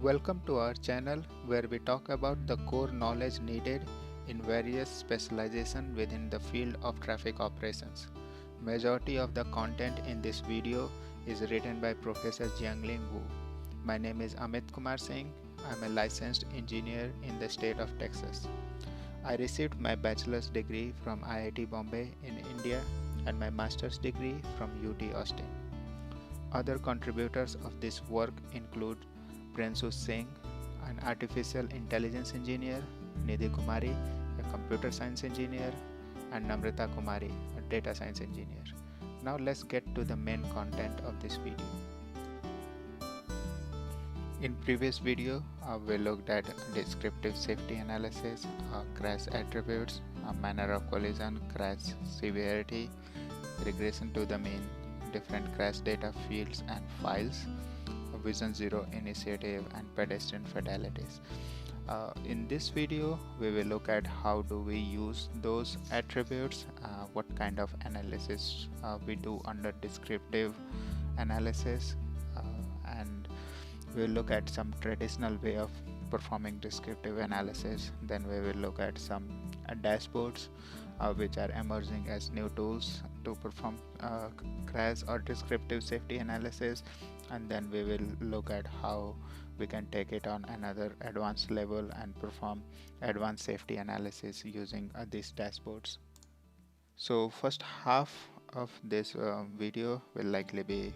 Welcome to our channel where we talk about the core knowledge needed in various specialization within the field of traffic operations. Majority of the content in this video is written by Professor Jiangling Wu. My name is Amit Kumar Singh. I am a licensed engineer in the state of Texas. I received my bachelor's degree from IIT Bombay in India and my master's degree from UT Austin. Other contributors of this work include Priyanshu Singh, an artificial intelligence engineer, Nidhi Kumari, a computer science engineer, and Namrata Kumari, a data science engineer. Now let's get to the main content of this video. In previous video, we looked at descriptive safety analysis, crash attributes, manner of collision, crash severity, regression to the mean, different crash data fields and files, Vision Zero initiative, and pedestrian fatalities. In this video, we will look at how do we use those attributes, what kind of analysis we do under descriptive analysis, and we'll look at some traditional way of performing descriptive analysis. Then we will look at some dashboards which are emerging as new tools to perform crash or descriptive safety analysis, and then we will look at how we can take it on another advanced level and perform advanced safety analysis using these dashboards. So first half of this video will likely be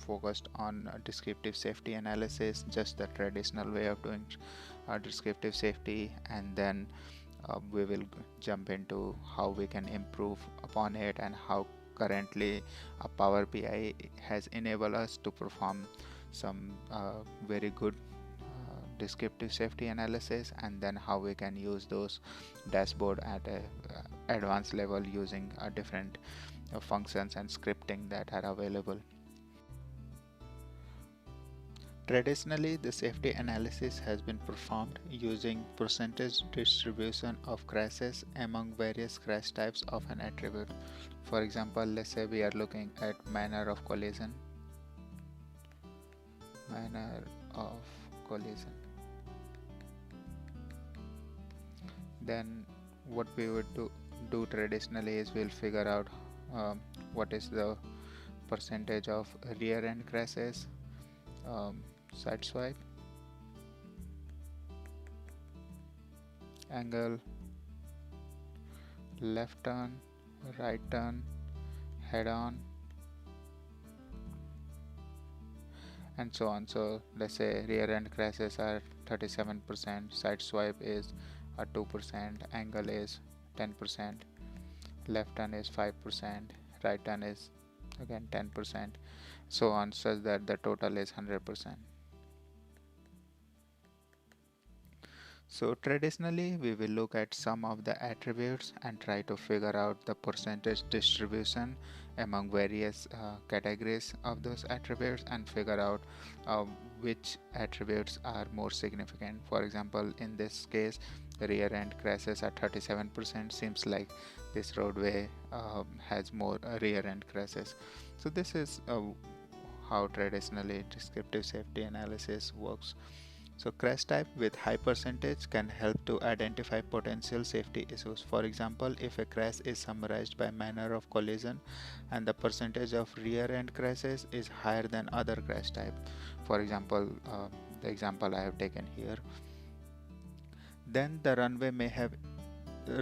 focused on descriptive safety analysis, just the traditional way of doing descriptive safety, and then we will jump into how we can improve upon it and how currently PowerBI has enabled us to perform some very good descriptive safety analysis, and then how we can use those dashboard at a advanced level using different functions and scripting that are available. Traditionally, the safety analysis has been performed using percentage distribution of crashes among various crash types of an attribute. For example, let's say we are looking at manner of collision. Then what we would do traditionally is we'll figure out what is the percentage of rear end crashes, side swipe, angle, left turn, right turn, head on, and so on. So let's say rear end crashes are 37%, side swipe is 2%, angle is 10%, left turn is 5%, right turn is again 10%, so on, such that the total is 100%. So traditionally we will look at some of the attributes and try to figure out the percentage distribution among various categories of those attributes and figure out which attributes are more significant. For example, in this case, rear end crashes at 37%. Seems like this roadway has more rear end crashes. So this is how traditionally descriptive safety analysis works. So crash type with high percentage can help to identify potential safety issues. For example, if a crash is summarized by manner of collision and the percentage of rear end crashes is higher than other crash type, for example, the example I have taken here, then the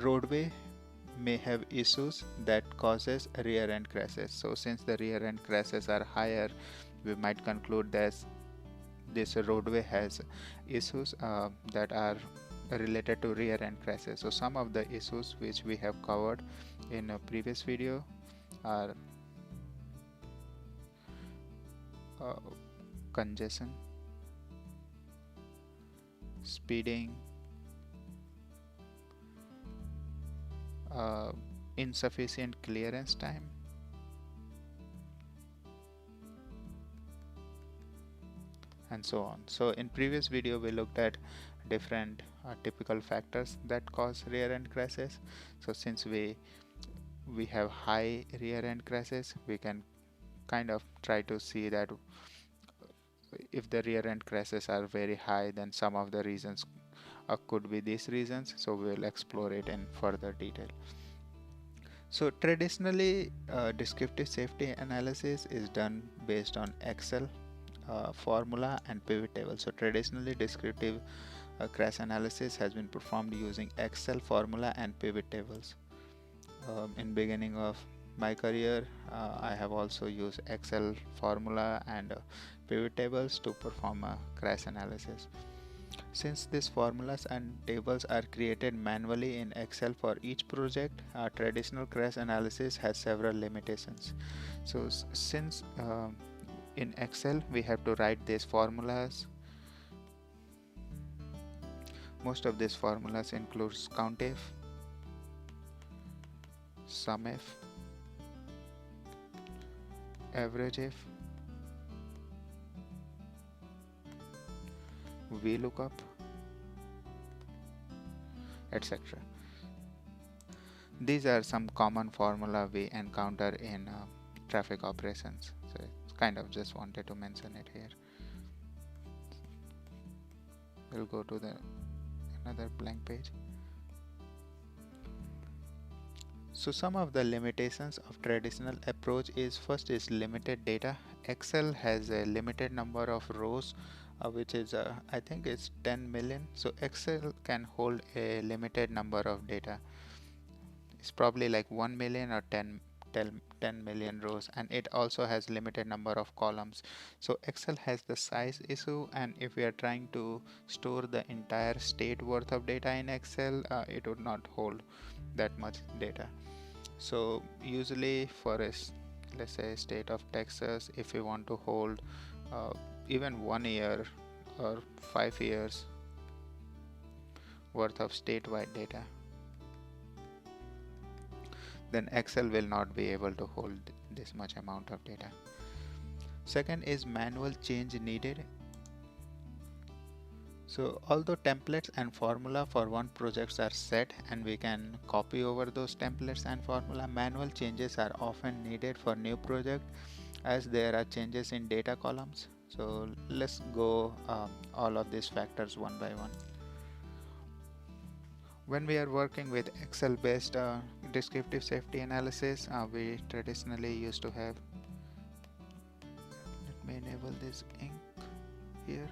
roadway may have issues that causes rear end crashes. So since the rear end crashes are higher, we might conclude that this roadway has issues that are related to rear end crashes. So some of the issues which we have covered in a previous video are congestion, speeding, insufficient clearance time, and so on. So in previous video we looked at different typical factors that cause rear end crashes. So since we have high rear end crashes, we can kind of try to see that if the rear end crashes are very high, then some of the reasons could be these reasons. So we'll explore it in further detail. So traditionally, descriptive safety analysis is done based on Excel formula and pivot table. So traditionally, descriptive crash analysis has been performed using Excel formula and pivot tables. In beginning of my career, I have also used Excel formula and pivot tables to perform a crash analysis. Since these formulas and tables are created manually in Excel for each project, traditional crash analysis has several limitations. So since in Excel we have to write these formulas, most of these formulas includes COUNTIF, SUMIF, AVERAGEIF, VLOOKUP, etc. These are some common formula we encounter in traffic operations. So it's kind of just wanted to mention it here. We'll go to the another blank page. So some of the limitations of traditional approach is first is limited data. Excel has a limited number of rows, which is I think it's 10 million. So Excel can hold a limited number of data. It's probably like 1 million or 10 million rows, and it also has limited number of columns. So Excel has the size issue, and if we are trying to store the entire state worth of data in Excel, it would not hold that much data. So usually for a let's say state of Texas, if we want to hold even 1 year or 5 years worth of statewide data, then Excel will not be able to hold this much amount of data. Second is manual change needed. So although templates and formula for one projects are set and we can copy over those templates and formula, manual changes are often needed for new project as there are changes in data columns. So let's go all of these factors one by one. When we are working with Excel based descriptive safety analysis, we traditionally used to have, let me enable this ink here.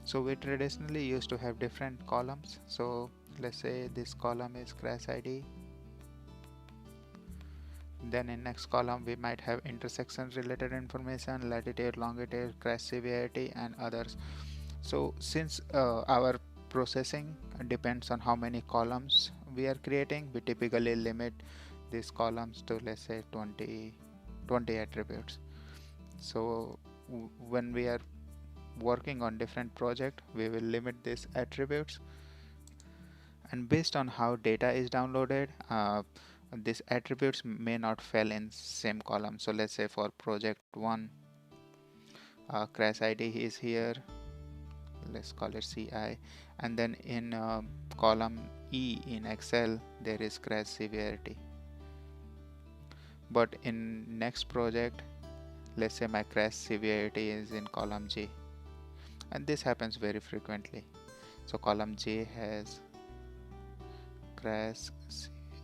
So we traditionally used to have different columns. So let's say this column is crash ID. Then in next column we might have intersection related information, latitude, longitude, crash severity, and others. So since our processing depends on how many columns we are creating, we typically limit these columns to let's say 20 attributes. So when we are working on different project, we will limit these attributes, and based on how data is downloaded, these attributes may not fall in same column. So let's say for project 1, crash ID is here, let's call it CI, and then in column E in Excel there is crash severity. But in next project, let's say my crash severity is in column G, and this happens very frequently. So column J has crash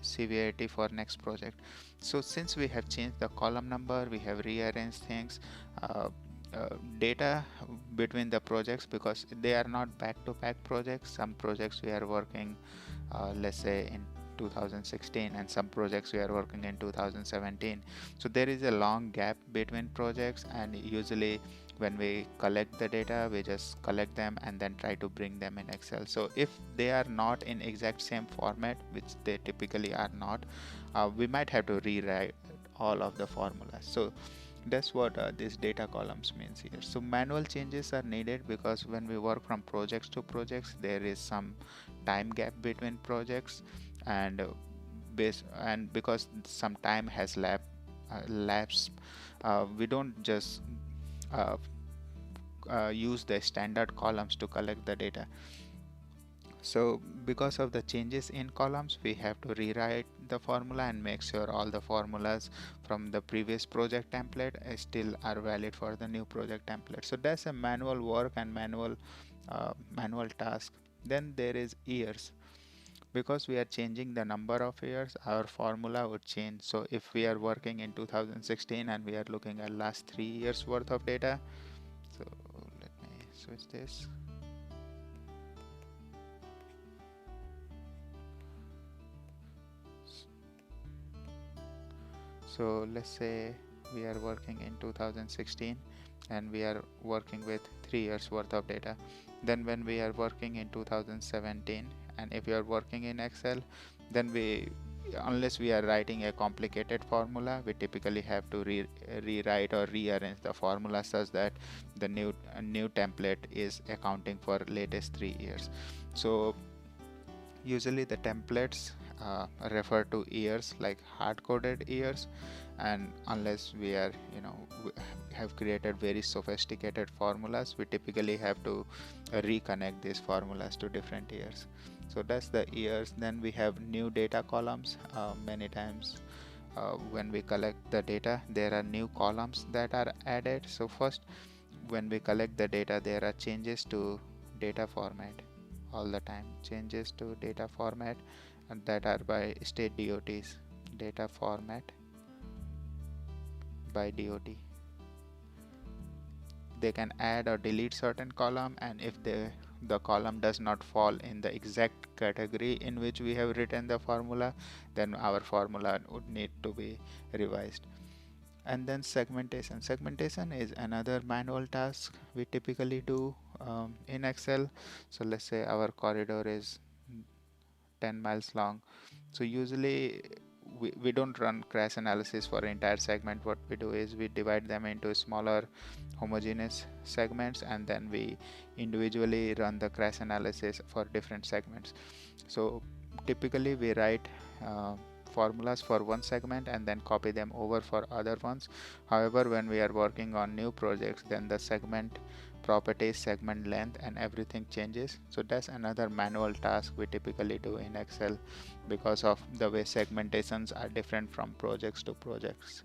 severity for next project. So since we have changed the column number, we have rearranged things, data between the projects, because they are not back-to-back projects. Some projects we are working let's say in 2016, and some projects we are working in 2017. So there is a long gap between projects, and usually when we collect the data, we just collect them and then try to bring them in Excel. So if they are not in exact same format, which they typically are not, we might have to rewrite all of the formulas. So that's what these data columns means here. So manual changes are needed because when we work from projects to projects, there is some time gap between projects, and because some time has lapsed, we don't just use the standard columns to collect the data. So because of the changes in columns, we have to rewrite the formula and make sure all the formulas from the previous project template still are valid for the new project template. So that's a manual work and manual task. Then there is years. Because we are changing the number of years, our formula would change. So if we are working in 2016 and we are looking at last 3 years worth of data, so let me switch this. So let's say we are working in 2016 and we are working with 3 years worth of data. Then when we are working in 2017, and if you are working in Excel, then unless we are writing a complicated formula, we typically have to rewrite or rearrange the formula such that the new template is accounting for latest 3 years. So usually the templates refer to years, like hard-coded years, and unless we are have created very sophisticated formulas, we typically have to reconnect these formulas to different years. So that's the years. Then we have new data columns. Many times when we collect the data, there are new columns that are added. So first, when we collect the data, there are changes to data format all the time. Changes to data format, and that are by state DOTs. Data format by DOT. They can add or delete certain column, and if the column does not fall in the exact category in which we have written the formula, then our formula would need to be revised. And then segmentation is another manual task we typically do in Excel. So let's say our corridor is 10 miles long. So usually we don't run crash analysis for entire segment. What we do is we divide them into smaller homogeneous segments, and then we individually run the crash analysis for different segments. So typically we write formulas for one segment and then copy them over for other ones. However, when we are working on new projects, then the segment properties, segment length, and everything changes. So that's another manual task we typically do in Excel because of the way segmentations are different from projects to projects.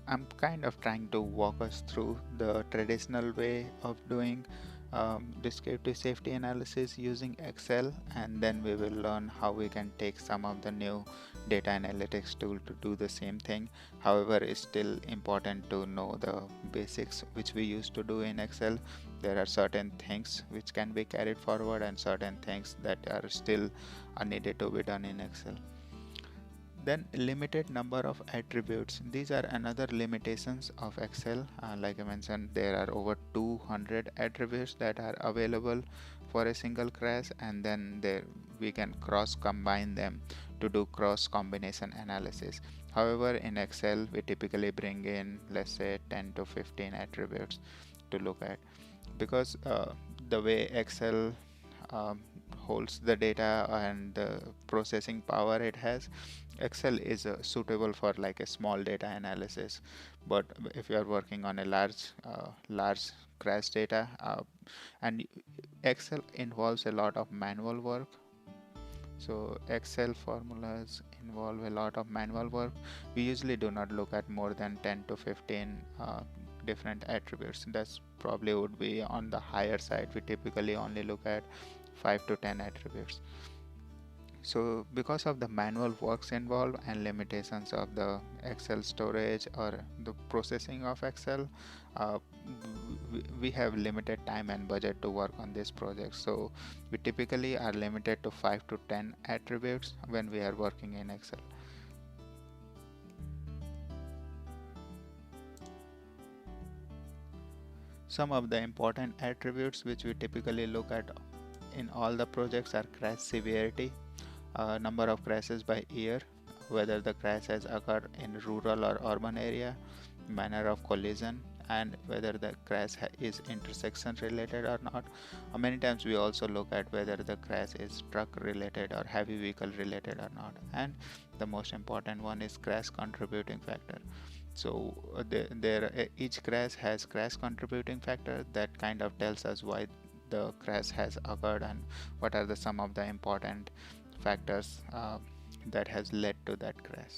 I'm kind of trying to walk us through the traditional way of doing descriptive safety analysis using Excel, and then we will learn how we can take some of the new data analytics tool to do the same thing. However, it's still important to know the basics which we used to do in Excel. There are certain things which can be carried forward and certain things that are still needed to be done in Excel. Then limited number of attributes. These are another limitations of Excel. Like I mentioned, there are over 200 attributes that are available for a single crash, and then there we can cross combine them to do cross combination analysis. However, in Excel we typically bring in, let's say, 10 to 15 attributes to look at, because the way Excel um, holds the data and the processing power it has, Excel is suitable for like a small data analysis. But if you are working on a large crash data, and Excel involves a lot of manual work. So Excel formulas involve a lot of manual work. We usually do not look at more than 10 to 15 different attributes. That's probably would be on the higher side. We typically only look at 5 to 10 attributes. So because of the manual works involved and limitations of the Excel storage or the processing of Excel, uh, we have limited time and budget to work on this project. So we typically are limited to 5 to 10 attributes when we are working in Excel. Some of the important attributes which we typically look at in all the projects are crash severity, number of crashes by year, whether the crash has occurred in rural or urban area, manner of collision, and whether the crash is intersection related or not. Many times we also look at whether the crash is truck related or heavy vehicle related or not. And the most important one is crash contributing factor. So each crash has crash contributing factor that kind of tells us why the crash has occurred and what are the some of the important factors that has led to that crash.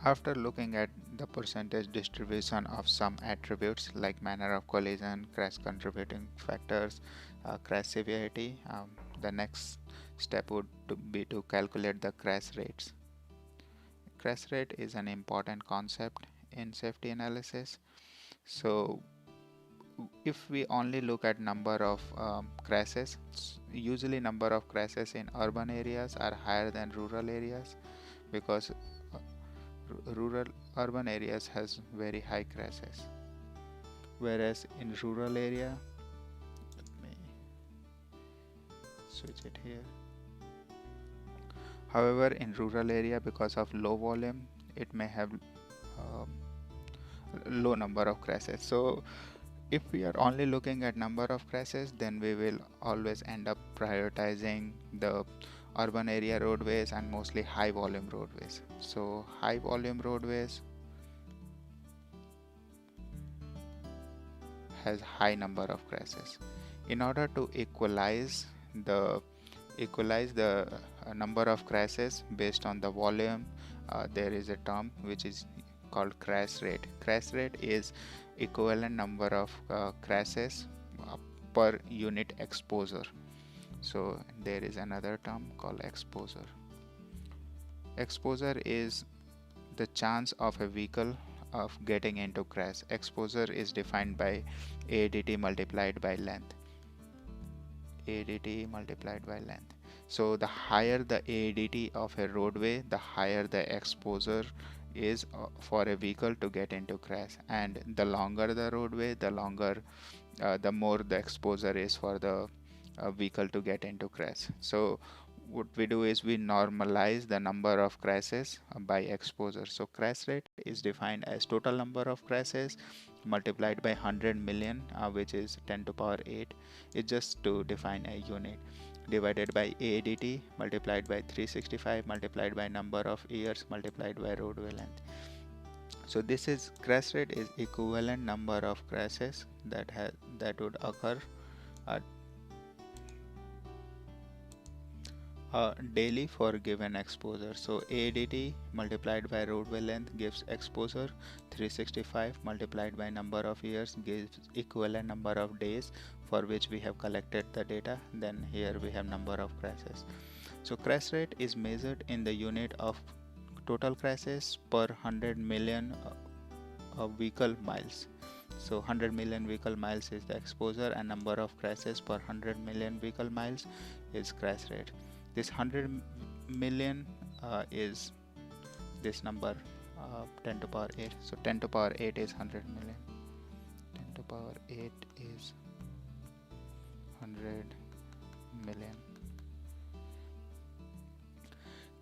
After looking at the percentage distribution of some attributes like manner of collision, crash contributing factors, crash severity, the next step would be to calculate the crash rates. Crash rate is an important concept in safety analysis. So if we only look at number of crashes, usually number of crashes in urban areas are higher than rural areas because urban areas has very high crashes, whereas in rural area, let me switch it here. However, in rural area, because of low volume, it may have low number of crashes. So if we are only looking at number of crashes, then we will always end up prioritizing the urban area roadways and mostly high volume roadways. So high volume roadways has high number of crashes. In order to equalize the number of crashes based on the volume, there is a term which is called crash rate. Crash rate is equivalent number of crashes per unit exposure. So there is another term called exposure. Exposure is the chance of a vehicle of getting into crash. Exposure is defined by ADT multiplied by length. ADT multiplied by length. So the higher the ADT of a roadway, the higher the exposure is for a vehicle to get into crash, and the longer the roadway, the more the exposure is for the vehicle to get into crash. So what we do is we normalize the number of crashes by exposure. So crash rate is defined as total number of crashes multiplied by 100 million, which is 10 to power 8. It's just to define a unit, divided by ADT multiplied by 365 multiplied by number of years multiplied by roadway length. So this is crash rate is equivalent number of crashes that would occur daily for given exposure. So ADT multiplied by roadway length gives exposure. 365 multiplied by number of years gives equivalent number of days for which we have collected the data. Then here we have number of crashes. So crash rate is measured in the unit of total crashes per 100 million vehicle miles. So 100 million vehicle miles is the exposure and number of crashes per 100 million vehicle miles is crash rate. This 100 million is this number 10 to power 8. So 10 to power 8 is 100 million. 10 to power 8 is 100 million.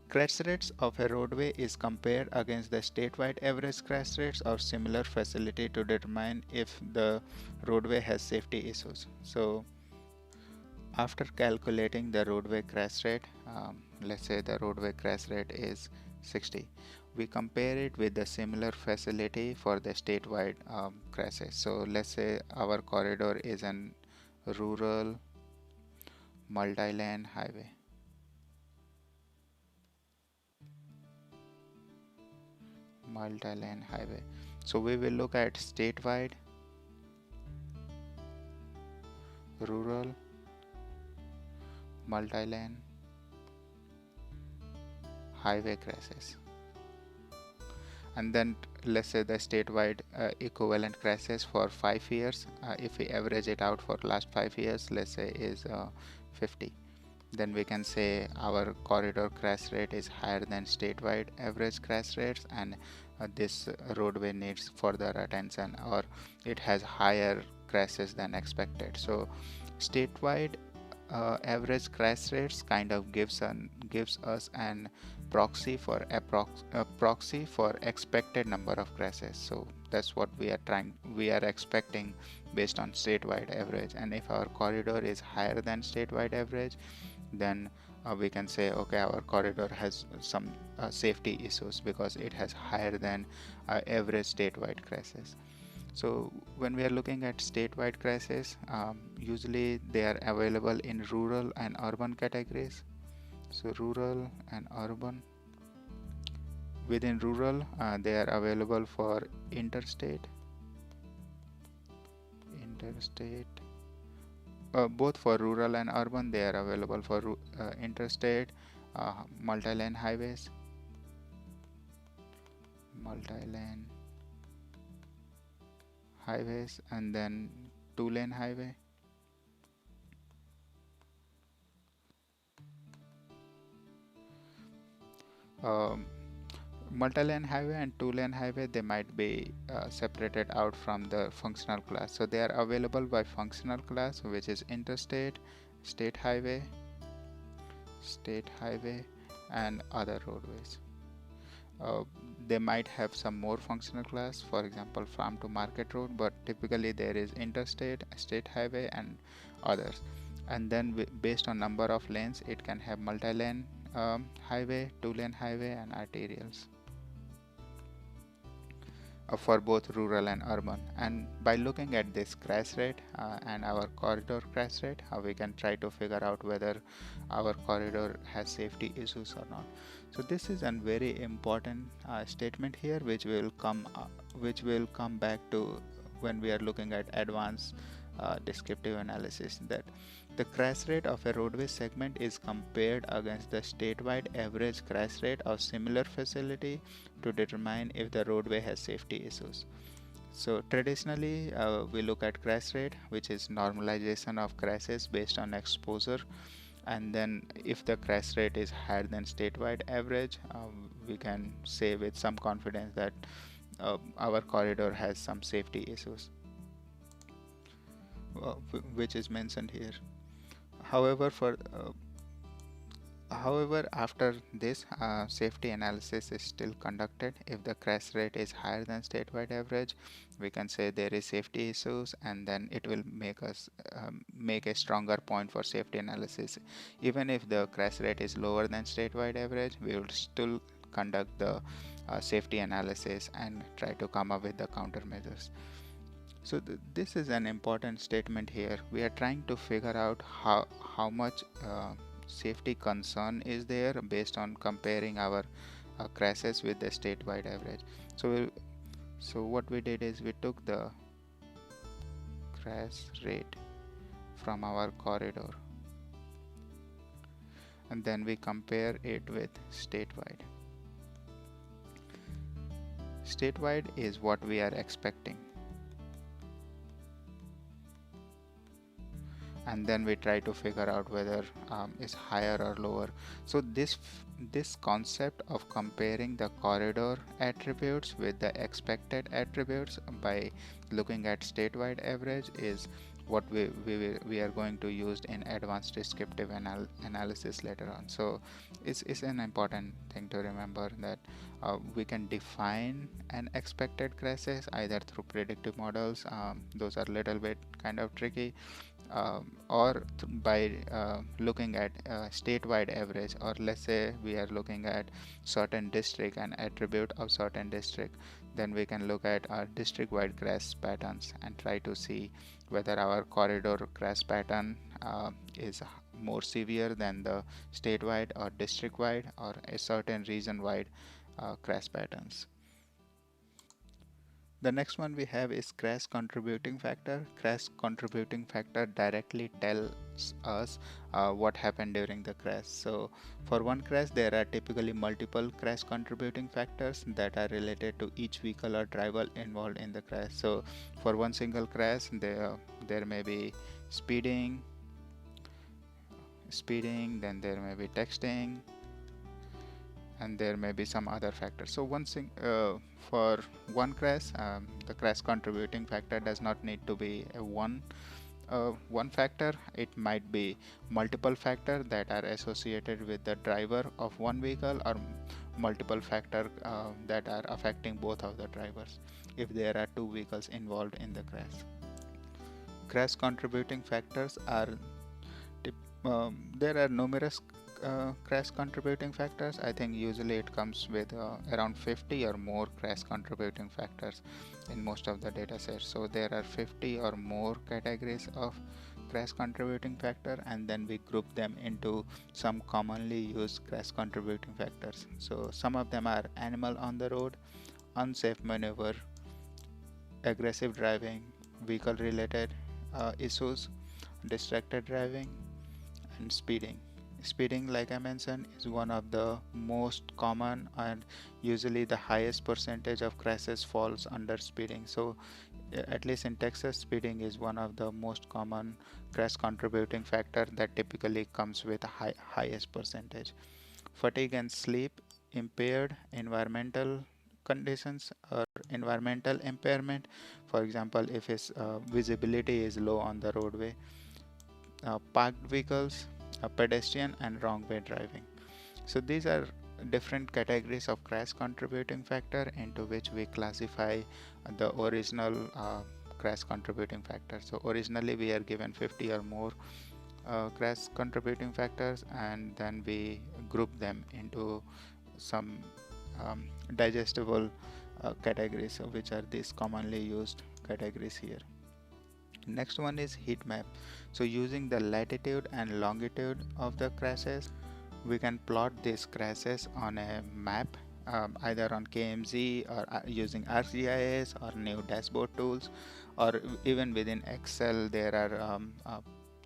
Crash rates of a roadway is compared against the statewide average crash rates of similar facility to determine if the roadway has safety issues. So after calculating the roadway crash rate, let's say the roadway crash rate is 60, we compare it with the similar facility for the statewide crashes. So let's say our corridor is an rural multi-lane highway. So we will look at statewide, rural, multi-lane highway crashes, and then let's say the statewide equivalent crashes for 5 years. If we average it out for last 5 years, let's say is 50, then we can say our corridor crash rate is higher than statewide average crash rates, and this roadway needs further attention, or it has higher crashes than expected. So statewide average crash rates kind of gives us an proxy for expected number of crashes. So that's what we are expecting based on statewide average, and if our corridor is higher than statewide average, then we can say okay, our corridor has some safety issues because it has higher than average statewide crashes. So when we are looking at statewide crashes, usually they are available in rural and urban categories. So rural and urban. Within rural, they are available for interstate, both for rural and urban. They are available for interstate, multi-lane highways, multi-lane and then two-lane highway. Um, Multi-lane highway and two-lane highway, they might be separated out from the functional class. So they are available by functional class, which is interstate, state highway, and other roadways. Uh, they might have some more functional class, for example farm to market road, but typically there is interstate, state highway, and others. And then based on number of lanes, it can have multi-lane highway, two-lane highway, and arterials for both rural and urban. And by looking at this crash rate and our corridor crash rate, we can try to figure out whether our corridor has safety issues or not. So this is a very important statement here, which will come back to when we are looking at advanced descriptive analysis, that the crash rate of a roadway segment is compared against the statewide average crash rate of similar facility to determine if the roadway has safety issues. So traditionally, we look at crash rate, which is normalization of crashes based on exposure, and then if the crash rate is higher than statewide average, we can say with some confidence that our corridor has some safety issues, which is mentioned here. However, after this, safety analysis is still conducted. If the crash rate is higher than statewide average, we can say there is safety issues, and then it will make us make a stronger point for safety analysis. Even if the crash rate is lower than statewide average, we will still conduct the safety analysis and try to come up with the countermeasures. So this is an important statement here. We are trying to figure out how much safety concern is there based on comparing our crashes with the statewide average. So what we did is we took the crash rate from our corridor and then we compare it with statewide. Statewide is what we are expecting, and then we try to figure out whether it's higher or lower. So this concept of comparing the corridor attributes with the expected attributes by looking at statewide average is what we are going to use in advanced descriptive analysis later on. So it's an important thing to remember that we can define an expected crashes either through predictive models, those are a little bit kind of tricky, or by looking at statewide average, or let's say we are looking at certain district and attribute of certain district, then we can look at our district wide crash patterns and try to see whether our corridor crash pattern is more severe than the statewide or district wide or a certain region wide crash patterns. The next one we have is crash contributing factor. Crash contributing factor directly tells us what happened during the crash. So for one crash, there are typically multiple crash contributing factors that are related to each vehicle or driver involved in the crash. So for one single crash, there may be speeding, then there may be texting, and there may be some other factors. So for one crash, the crash contributing factor does not need to be a one factor. It might be multiple factors that are associated with the driver of one vehicle, or multiple factors that are affecting both of the drivers if there are two vehicles involved in the crash. Crash contributing factors are there are numerous crash contributing factors? I think usually it comes with around 50 or more crash contributing factors in most of the data sets. So there are 50 or more categories of crash contributing factor, and then we group them into some commonly used crash contributing factors. So some of them are animal on the road, unsafe maneuver, aggressive driving, vehicle related issues, distracted driving, and speeding. Speeding, like I mentioned, is one of the most common, and usually the highest percentage of crashes falls under speeding. So at least in Texas, speeding is one of the most common crash contributing factor that typically comes with a highest percentage. Fatigue and sleep, impaired environmental conditions or environmental impairment. For example, if its visibility is low on the roadway, parked vehicles, pedestrian, and wrong way driving. So these are different categories of crash contributing factor into which we classify the original crash contributing factor. So originally we are given 50 or more crash contributing factors, and then we group them into some digestible categories, which are these commonly used categories here. Next one is heat map. So using the latitude and longitude of the crashes, we can plot these crashes on a map, either on KMZ or using ArcGIS or new dashboard tools, or even within Excel there are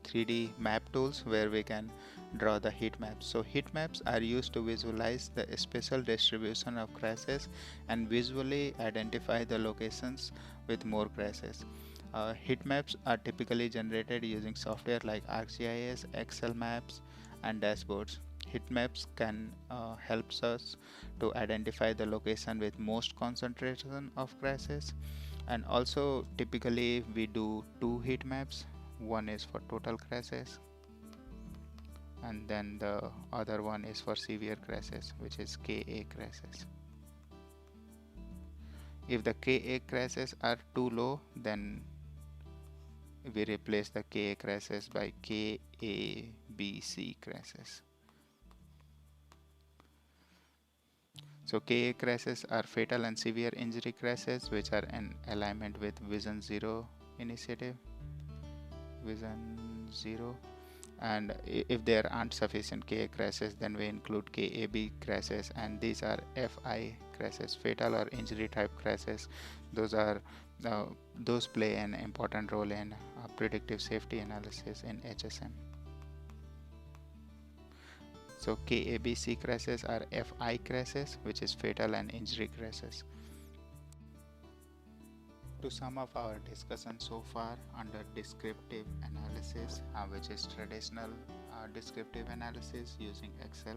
3D map tools where we can draw the heat maps. So heat maps are used to visualize the spatial distribution of crashes and visually identify the locations with more crashes. Heat maps are typically generated using software like ArcGIS, Excel maps, and dashboards. Heat maps can help us to identify the location with most concentration of crashes, and also typically we do two heat maps. One is for total crashes, and then the other one is for severe crashes, which is KA crashes. If the KA crashes are too low, then we replace the KA crashes by KABC crashes. So KA crashes are fatal and severe injury crashes, which are in alignment with Vision Zero initiative. Vision Zero. And if there aren't sufficient KA crashes, then we include KAB crashes, and these are FI crashes, fatal or injury type crashes. Those play an important role in predictive safety analysis in HSM. So KABC crashes are FI crashes, which is fatal and injury crashes. To sum up our discussion so far under descriptive analysis, which is traditional descriptive analysis using Excel.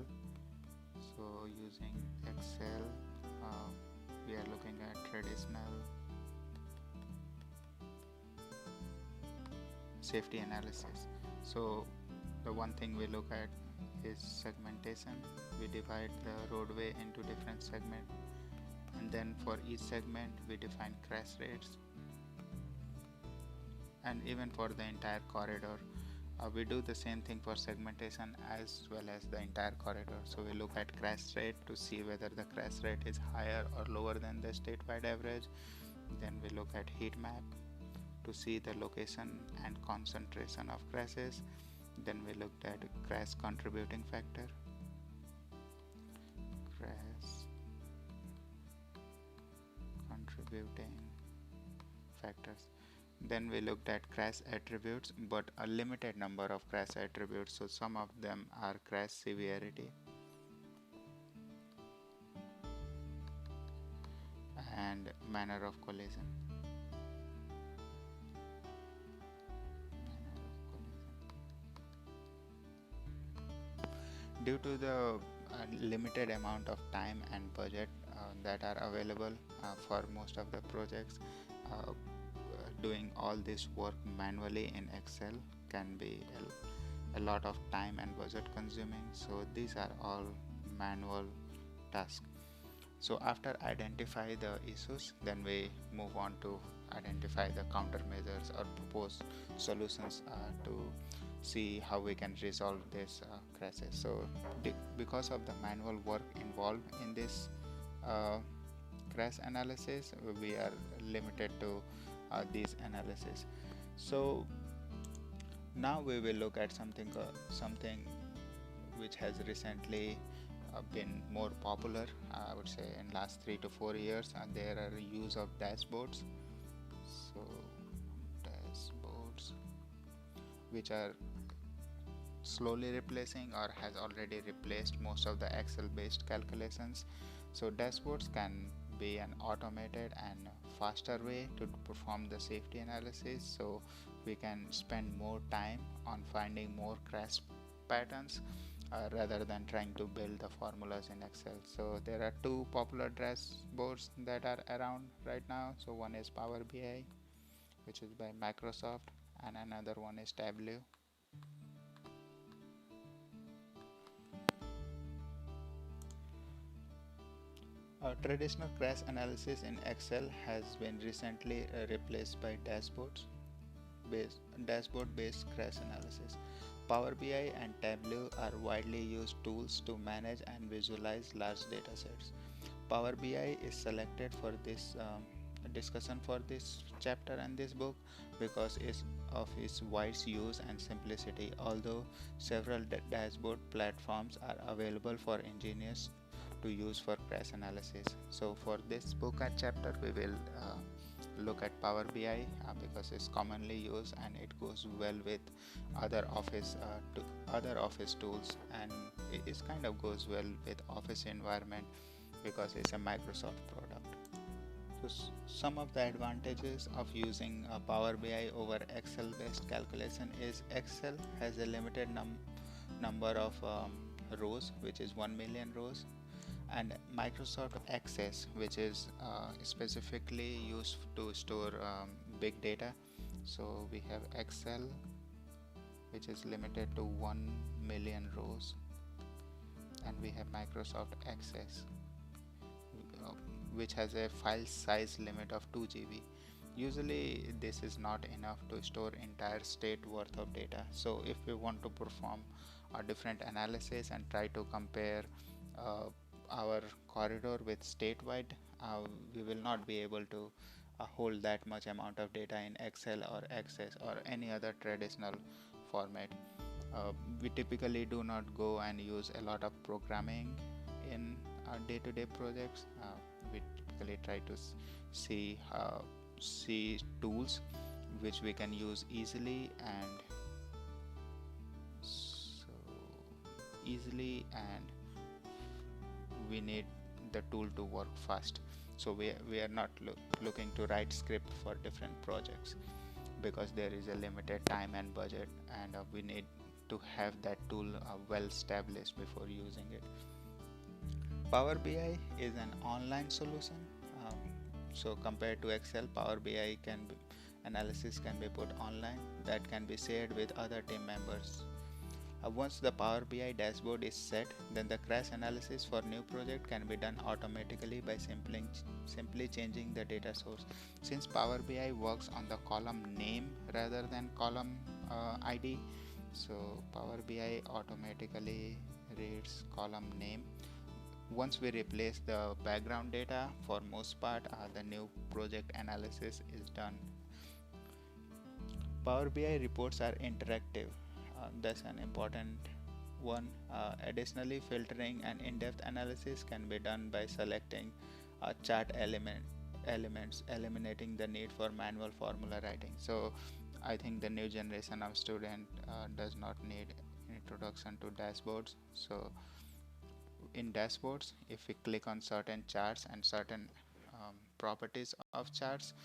So using Excel, we are looking at traditional safety analysis. So the one thing we look at is segmentation. We divide the roadway into different segments, and then for each segment we define crash rates, and even for the entire corridor we do the same thing for segmentation as well as the entire corridor. So we look at crash rate to see whether the crash rate is higher or lower than the statewide average. Then we look at heat map to see the location and concentration of crashes. Then we looked at crash contributing factor, crash contributing factors. Then we looked at crash attributes, but a limited number of crash attributes. So some of them are crash severity and manner of collision. Due to the limited amount of time and budget that are available for most of the projects, doing all this work manually in Excel can be a lot of time and budget consuming. So these are all manual tasks. So after identify the issues, then we move on to identify the countermeasures or propose solutions to see how we can resolve this crashes. So because of the manual work involved in this uh, crash analysis, we are limited to these analysis. So now we will look at something which has recently been more popular, I would say in last 3 to 4 years, and there are use of dashboards. So dashboards which are slowly replacing or has already replaced most of the Excel based calculations. So dashboards can be an automated and faster way to perform the safety analysis, so we can spend more time on finding more crash patterns rather than trying to build the formulas in Excel. So there are two popular dashboards that are around right now. So one is PowerBI, which is by Microsoft, and another one is Tableau. Traditional crash analysis in Excel has been recently replaced by dashboard based crash analysis. Power BI and Tableau are widely used tools to manage and visualize large data sets. Power BI is selected for this discussion for this chapter and this book because of its wide use and simplicity, although several dashboard platforms are available for engineers to use for crash analysis. So for this book and chapter we will look at Power BI because it's commonly used and it goes well with other office tools, and it kind of goes well with office environment because it's a Microsoft product. So some of the advantages of using Power BI over Excel based calculation is Excel has a limited number of rows, which is 1 million rows, and Microsoft Access, which is specifically used to store big data. So we have Excel, which is limited to 1 million rows, and we have Microsoft Access, which has a file size limit of 2 GB. Usually this is not enough to store entire state worth of data. So if we want to perform a different analysis and try to compare our corridor with statewide, we will not be able to hold that much amount of data in Excel or Access or any other traditional format. We typically do not go and use a lot of programming in our day-to-day projects. We typically try to see tools which we can use easily and we need the tool to work fast. So we are not looking to write script for different projects because there is a limited time and budget, and we need to have that tool well established before using it. Power BI is an online solution. So compared to Excel, Power BI analysis can be put online, that can be shared with other team members. Once the Power BI dashboard is set, then the crash analysis for new project can be done automatically by simply changing the data source. Since Power BI works on the column name rather than column ID, so Power BI automatically reads column name. Once we replace the background data, for most part the new project analysis is done. Power BI reports are interactive. That's an important one. Additionally, filtering and in-depth analysis can be done by selecting chart elements, eliminating the need for manual formula writing. So I think the new generation of student does not need introduction to dashboards. So in dashboards, if we click on certain charts and certain properties of charts,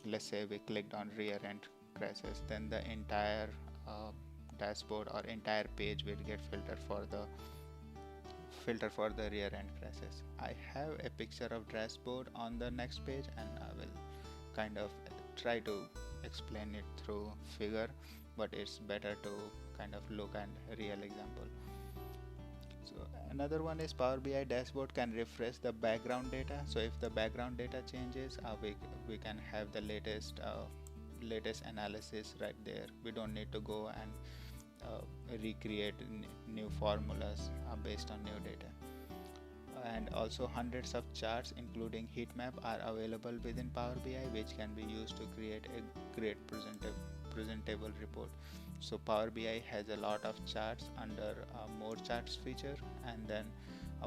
let's say we clicked on rear end crashes, then the entire dashboard or entire page will get filter for the rear end crashes. I have a picture of dashboard on the next page, and I will kind of try to explain it through figure, but it's better to kind of look at a real example. So another one is Power BI dashboard can refresh the background data. So if the background data changes, we can have the latest analysis right there. We don't need to go and recreate new formulas based on new data. And also hundreds of charts including heat map are available within Power BI, which can be used to create a great presentable report. So Power BI has a lot of charts under more charts feature, and then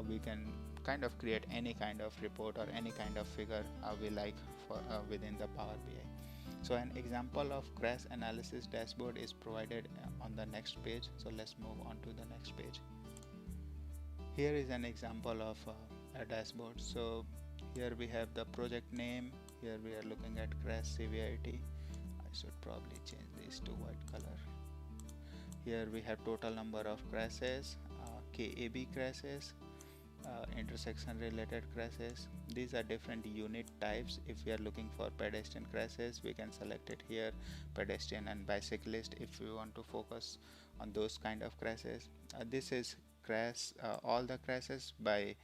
we can kind of create any kind of report or any kind of figure we like for within the Power BI. So an example of crash analysis dashboard is provided on the next page. So let's move on to the next page. Here is an example of a dashboard. So here we have the project name. Here we are looking at crash severity. I should probably change this to white color. Here we have total number of crashes, KAB crashes, intersection related crashes. These are different unit types. If we are looking for pedestrian crashes, we can select it here, pedestrian and bicyclist, if we want to focus on those kind of crashes. This is crash, all the crashes by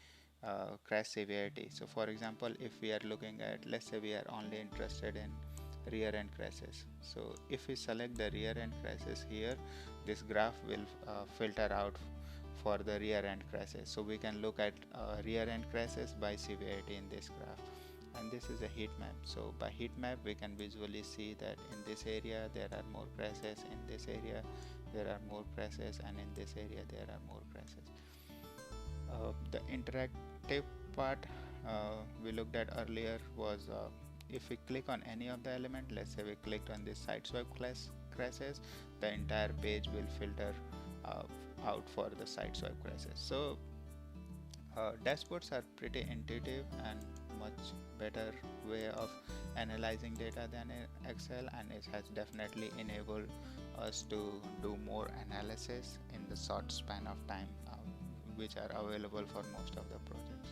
crash severity. So for example, if we are looking at, let's say we are only interested in rear end crashes, so if we select the rear end crashes here, this graph will filter out for the rear end crashes. So we can look at rear end crashes by severity in this graph, and this is a heat map. So by heat map we can visually see that in this area there are more crashes, in this area there are more crashes, and in this area there are more crashes. The interactive part we looked at earlier was if we click on any of the element, let's say we clicked on this side swipe crashes, the entire page will filter out for the side swipe crashes. So dashboards are pretty intuitive and much better way of analyzing data than Excel, and it has definitely enabled us to do more analysis in the short span of time which are available for most of the projects.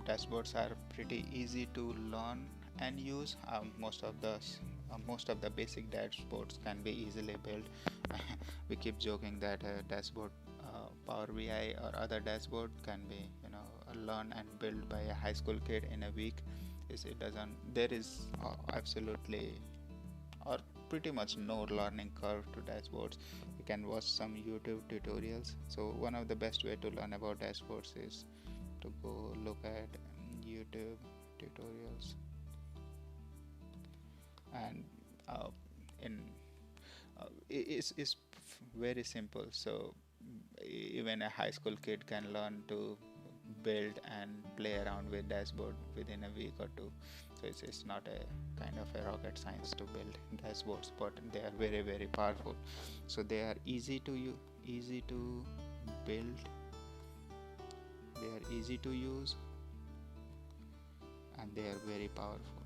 Dashboards are pretty easy to learn and use. Most of the basic dashboards can be easily built. We keep joking that a dashboard, Power BI or other dashboard can be learned and built by a high school kid in a week. There is absolutely or pretty much no learning curve to dashboards. You can watch some YouTube tutorials. So one of the best way to learn about dashboards is to go look at YouTube tutorials, and it's very simple. So even a high school kid can learn to build and play around with dashboard within a week or two. So it's not a kind of a rocket science to build dashboards, but they are very, very powerful. So they are easy to build, they are easy to use, and they are very powerful.